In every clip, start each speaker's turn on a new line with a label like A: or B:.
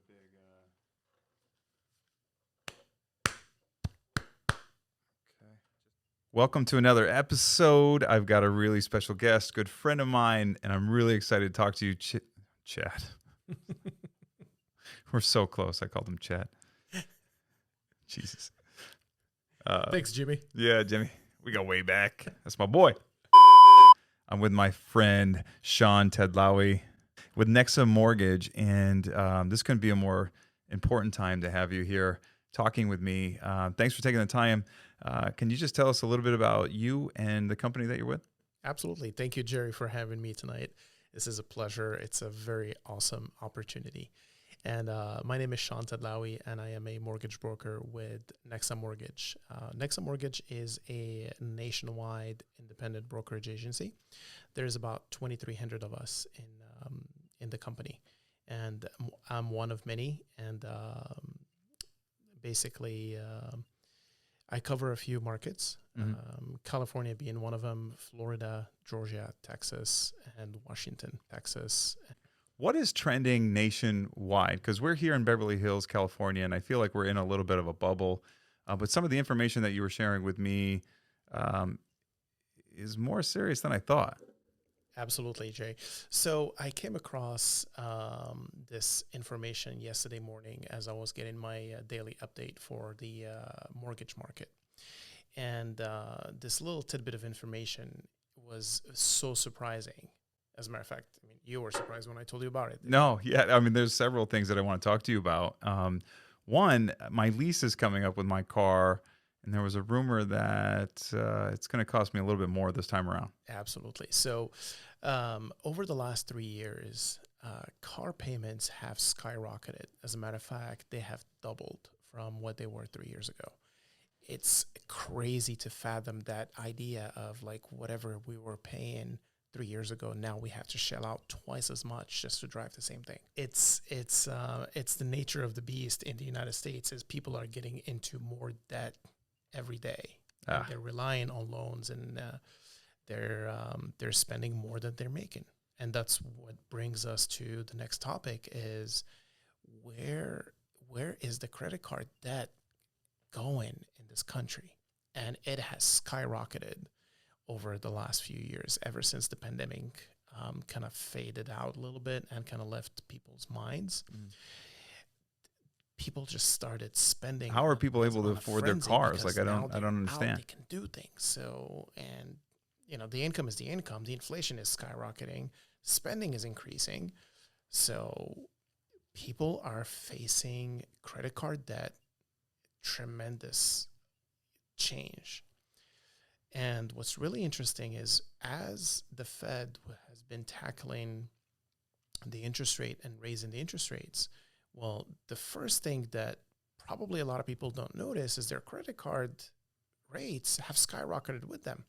A: Okay. Welcome to another episode. I've got a really special guest, good friend of mine, and I'm really excited to talk to you, Chad. We're so close. I called him Chad. Jesus.
B: Thanks, Jimmy.
A: Yeah, Jimmy. We go way back. That's my boy. I'm with my friend Sean Tedlawi with Nexa Mortgage, and this couldn't be a more important time to have you here talking with me. Thanks for taking the time. Can you just tell us a little bit about you and the company that you're with?
B: Absolutely. Thank you, Jerry, for having me tonight. This is a pleasure. It's a very awesome opportunity. And my name is Sean Tedlawi, and I am a mortgage broker with Nexa Mortgage. Nexa Mortgage is a nationwide independent brokerage agency. There's about 2,300 of us in the company, and I'm one of many. And basically, I cover a few markets, California being one of them, Florida, Georgia, Texas, and Washington, Texas.
A: What is trending nationwide? Because we're here in Beverly Hills, California, and I feel like we're in a little bit of a bubble. But some of the information that you were sharing with me is more serious than I thought.
B: Absolutely, Jay. So I came across this information yesterday morning as I was getting my daily update for the mortgage market. And this little tidbit of information was so surprising. As a matter of fact, I mean, you were surprised when I told you about it.
A: No, yeah. I mean, there's several things that I want to talk to you about. One, my lease is coming up with my car, and there was a rumor that it's going to cost me a little bit more this time around.
B: Absolutely. So over the last 3 years, car payments have skyrocketed. As a matter of fact, they have doubled from what they were 3 years ago. It's crazy to fathom that idea of like whatever we were paying 3 years ago, now we have to shell out twice as much just to drive the same thing. It's the nature of the beast in the United States is people are getting into more debt every day. And they're relying on loans, and they're spending more than they're making. And that's what brings us to the next topic is where is the credit card debt going in this country? And it has skyrocketed over the last few years, ever since the pandemic kind of faded out a little bit and kind of left people's minds. People just started spending.
A: How are people able to afford their cars? Like I don't understand.
B: They can do things. So, and you know, the income is the income. The inflation is skyrocketing. Spending is increasing. So people are facing credit card debt, tremendous change. And what's really interesting is as the Fed has been tackling the interest rate and raising the interest rates, well, the first thing that probably a lot of people don't notice is their credit card rates have skyrocketed with them.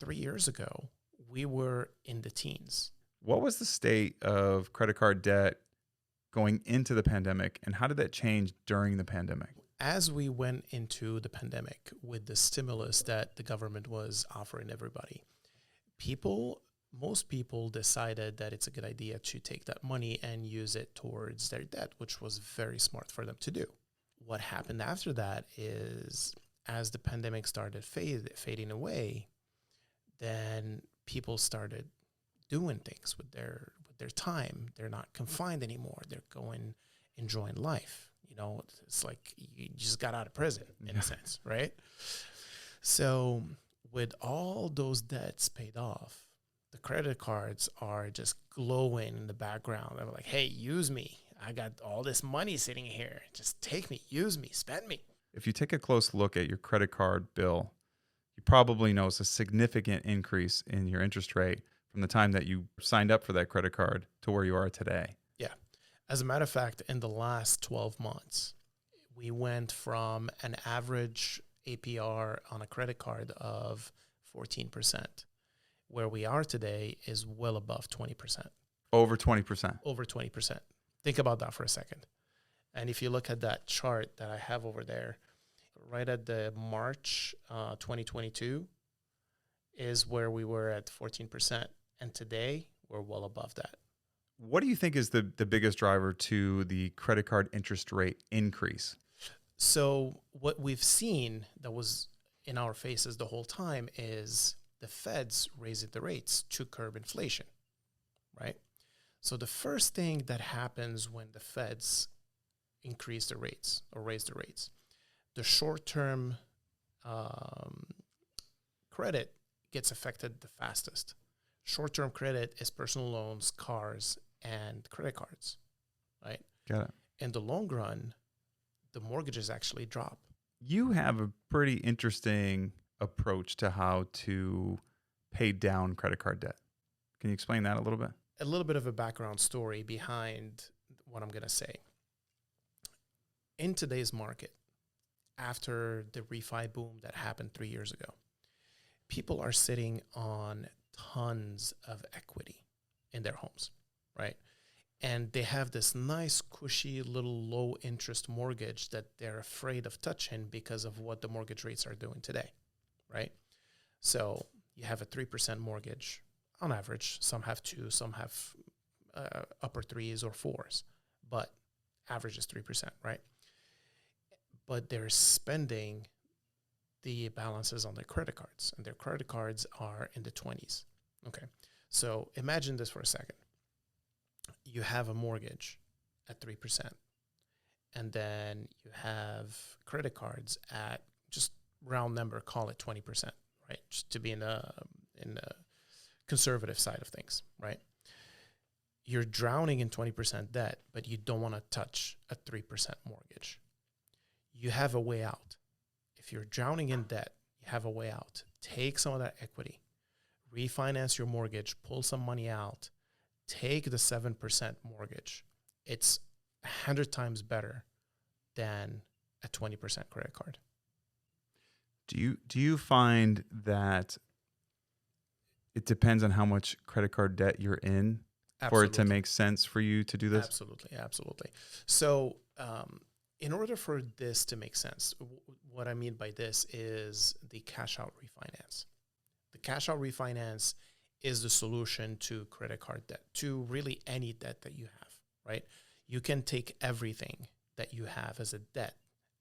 B: 3 years ago, we were in the teens.
A: What was the state of credit card debt going into the pandemic, and how did that change during the pandemic?
B: As we went into the pandemic with the stimulus that the government was offering everybody, most people decided that it's a good idea to take that money and use it towards their debt, which was very smart for them to do. What happened after that is as the pandemic started fading away, then people started doing things with their time. They're not confined anymore. They're enjoying life. You know, it's like you just got out of prison in a sense, right? So with all those debts paid off, the credit cards are just glowing in the background. They're like, hey, use me. I got all this money sitting here. Just take me, use me, spend me.
A: If you take a close look at your credit card bill, you probably notice a significant increase in your interest rate from the time that you signed up for that credit card to where you are today.
B: Yeah. As a matter of fact, in the last 12 months, we went from an average APR on a credit card of 14%. Where we are today is well above 20%.
A: Over 20%.
B: Over 20%. Think about that for a second. And if you look at that chart that I have over there, right at the March 2022 is where we were at 14%. And today, we're well above that.
A: What do you think is the biggest driver to the credit card interest rate increase?
B: So what we've seen that was in our faces the whole time is the Feds raising the rates to curb inflation, right? So the first thing that happens when the Feds increase the rates or raise the rates, the short-term credit gets affected the fastest. Short-term credit is personal loans, cars, and credit cards, right?
A: Got it.
B: In the long run, the mortgages actually drop.
A: You have a pretty interesting approach to how to pay down credit card debt. Can you explain that a little bit?
B: A little bit of a background story behind what I'm going to say. In today's market, after the refi boom that happened 3 years ago, people are sitting on tons of equity in their homes, right? And they have this nice, cushy, little low-interest mortgage that they're afraid of touching because of what the mortgage rates are doing today, right? So you have a 3% mortgage on average. Some have 2, some have upper 3s or 4s, but average is 3%, right? But they're spending the balances on their credit cards, and their credit cards are in the 20s. Okay, so imagine this for a second. You have a mortgage at 3%, and then you have credit cards at, just round number, call it 20%, right? Just to be in the conservative side of things, right? You're drowning in 20% debt, but you don't want to touch a 3% mortgage. You have a way out. If you're drowning in debt, you have a way out. Take some of that equity, refinance your mortgage, pull some money out, take the 7% mortgage. It's 100 times better than a 20% credit card.
A: Do you find that it depends on how much credit card debt you're in for it to make sense for you to do this?
B: Absolutely. So, in order for this to make sense, what I mean by this is the cash out refinance. The cash out refinance is the solution to credit card debt, to really any debt that you have, right? You can take everything that you have as a debt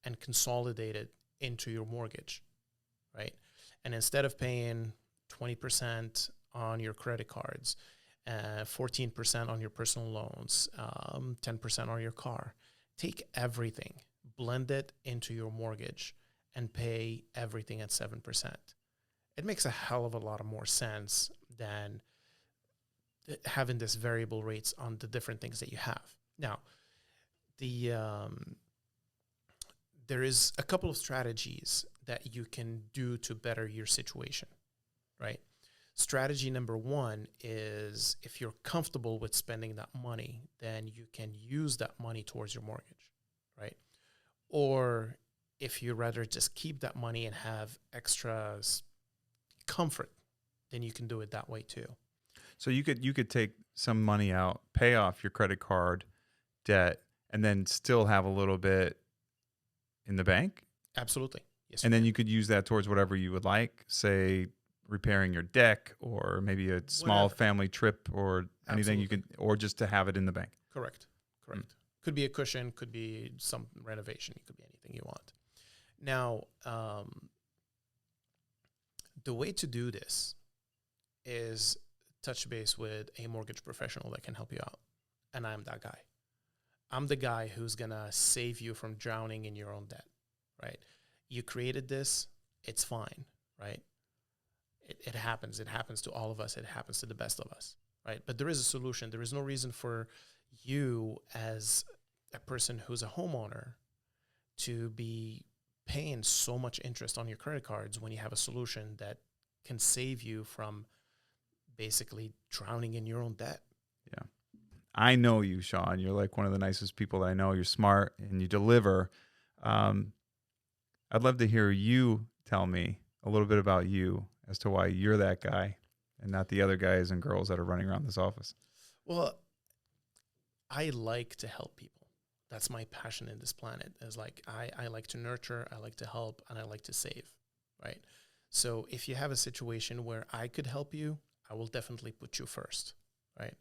B: and consolidate it into your mortgage, right? And instead of paying 20% on your credit cards, 14% on your personal loans, 10% on your car, take everything, blend it into your mortgage, and pay everything at 7%. It makes a hell of a lot of more sense than having this variable rates on the different things that you have. Now, there is a couple of strategies that you can do to better your situation, right? Strategy number one is, if you're comfortable with spending that money, then you can use that money towards your mortgage, right? Or if you rather just keep that money and have extra comfort, then you can do it that way too.
A: So you could take some money out, pay off your credit card debt, and then still have a little bit in the bank?
B: Absolutely. Yes.
A: And then you could use that towards whatever you would like, say repairing your deck, or maybe a small family trip, or anything. You can, or just to have it in the bank.
B: Correct. Could be a cushion, could be some renovation, it could be anything you want. Now, the way to do this is touch base with a mortgage professional that can help you out. And I'm that guy. I'm the guy who's going to save you from drowning in your own debt, right? You created this, it's fine, right? It happens. It happens to all of us. It happens to the best of us, right? But there is a solution. There is no reason for you as a person who's a homeowner to be paying so much interest on your credit cards when you have a solution that can save you from basically drowning in your own debt.
A: Yeah. I know you, Sean. You're like one of the nicest people that I know. You're smart and you deliver. I'd love to hear you tell me a little bit about you as to why you're that guy and not the other guys and girls that are running around this office.
B: Well, I like to help people. That's my passion in this planet, is like I like to nurture, I like to help, and I like to save, right? So if you have a situation where I could help you, I will definitely put you first, right?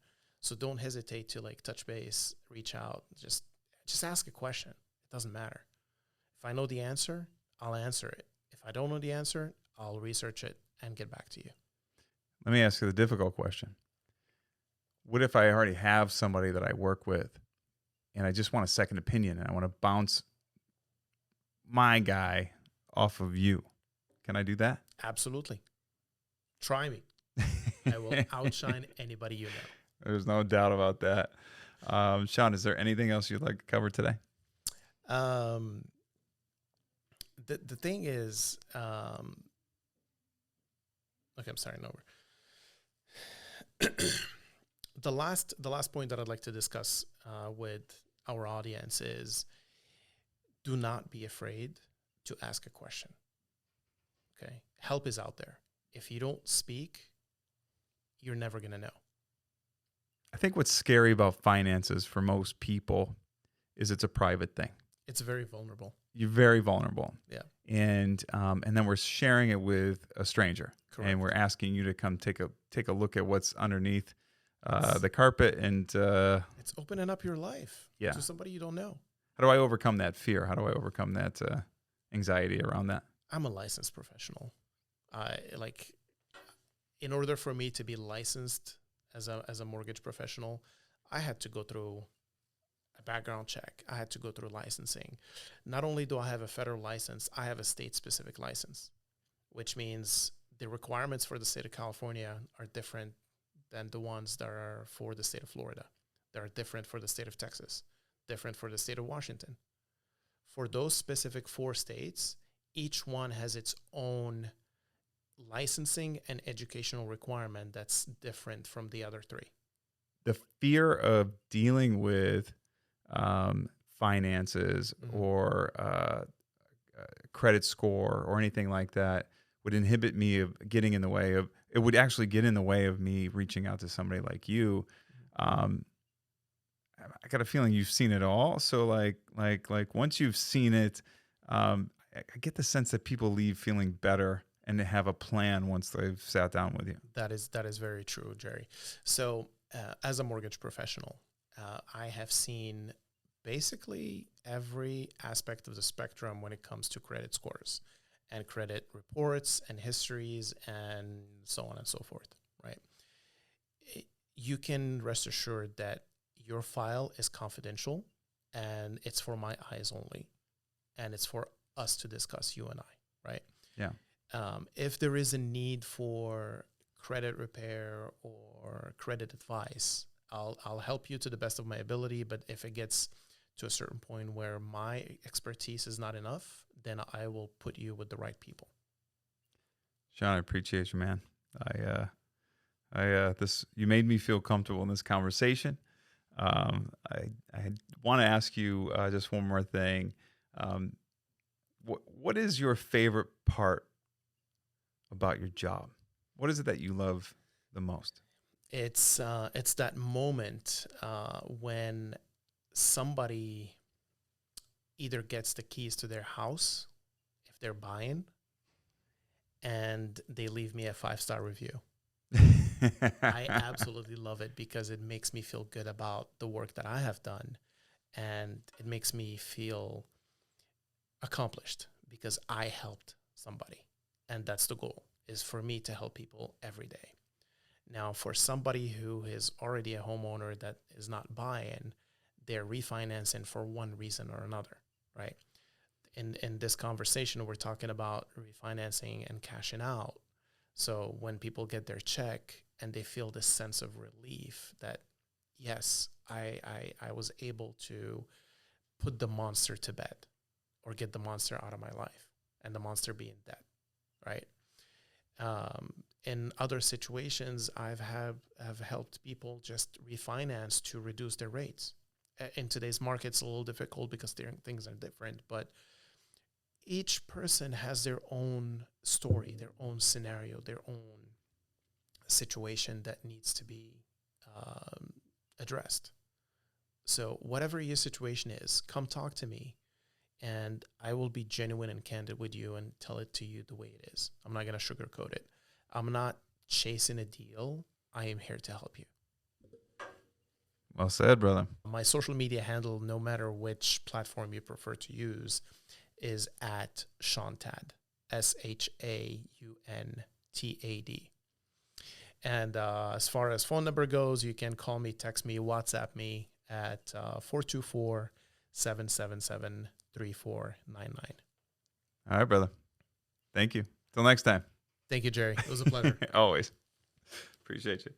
B: So don't hesitate to like touch base, reach out, just ask a question. It doesn't matter. If I know the answer, I'll answer it. If I don't know the answer, I'll research it and get back to you.
A: Let me ask you the difficult question. What if I already have somebody that I work with and I just want a second opinion and I want to bounce my guy off of you? Can I do that?
B: Absolutely. Try me. I will outshine anybody you know.
A: There's no doubt about that. Sean, is there anything else you'd like to cover today?
B: The thing is, okay, I'm starting over. The last point that I'd like to discuss with our audience is, do not be afraid to ask a question. Okay, help is out there. If you don't speak, you're never gonna know.
A: I think what's scary about finances for most people is it's a private thing.
B: It's very vulnerable.
A: You're very vulnerable.
B: Yeah.
A: And then we're sharing it with a stranger.
B: Correct.
A: And we're asking you to come take a look at what's underneath the carpet. And
B: It's opening up your life to somebody you don't know.
A: How do I overcome that fear? How do I overcome that anxiety around that?
B: I'm a licensed professional. In order for me to be licensed as a mortgage professional, I had to go through a background check. I had to go through licensing. Not only do I have a federal license, I have a state-specific license, which means the requirements for the state of California are different than the ones that are for the state of Florida. They are different for the state of Texas, different for the state of Washington. For those specific 4 states, each one has its own licensing and educational requirement that's different from the other 3.
A: The fear of dealing with finances or credit score or anything like that would inhibit me of getting in the way of, it would actually get in the way of me reaching out to somebody like you. I got a feeling you've seen it all. So like once you've seen it, I get the sense that people leave feeling better and they have a plan once they've sat down with you.
B: That is very true, Jerry. So as a mortgage professional, I have seen basically every aspect of the spectrum when it comes to credit scores and credit reports and histories and so on and so forth, right? You can rest assured that your file is confidential and it's for my eyes only, and it's for us to discuss, you and I, right?
A: Yeah.
B: If there is a need for credit repair or credit advice, I'll help you to the best of my ability. But if it gets to a certain point where my expertise is not enough, then I will put you with the right people.
A: Sean, I appreciate you, man. You made me feel comfortable in this conversation. I want to ask you just one more thing. What is your favorite part about your job? What is it that you love the most?
B: It's that moment when somebody either gets the keys to their house if they're buying, and they leave me a 5-star review. I absolutely love it because it makes me feel good about the work that I have done, and it makes me feel accomplished because I helped somebody, and that's the goal, is for me to help people every day. Now, for somebody who is already a homeowner that is not buying, they're refinancing for one reason or another, right? In this conversation, we're talking about refinancing and cashing out. So when people get their check and they feel this sense of relief that, yes, I was able to put the monster to bed or get the monster out of my life, and the monster being debt, right? In other situations, have helped people just refinance to reduce their rates. In today's market, it's a little difficult because things are different, but each person has their own story, their own scenario, their own situation that needs to be addressed. So whatever your situation is, come talk to me, and I will be genuine and candid with you and tell it to you the way it is. I'm not going to sugarcoat it. I'm not chasing a deal. I am here to help you.
A: Well said, brother.
B: My social media handle, no matter which platform you prefer to use, is at Shauntad, SHAUNTAD. And as far as phone number goes, you can call me, text me, WhatsApp me at 424-777-3499.
A: All right, brother. Thank you. Till next time.
B: Thank you, Jerry. It was a pleasure.
A: Always. Appreciate you.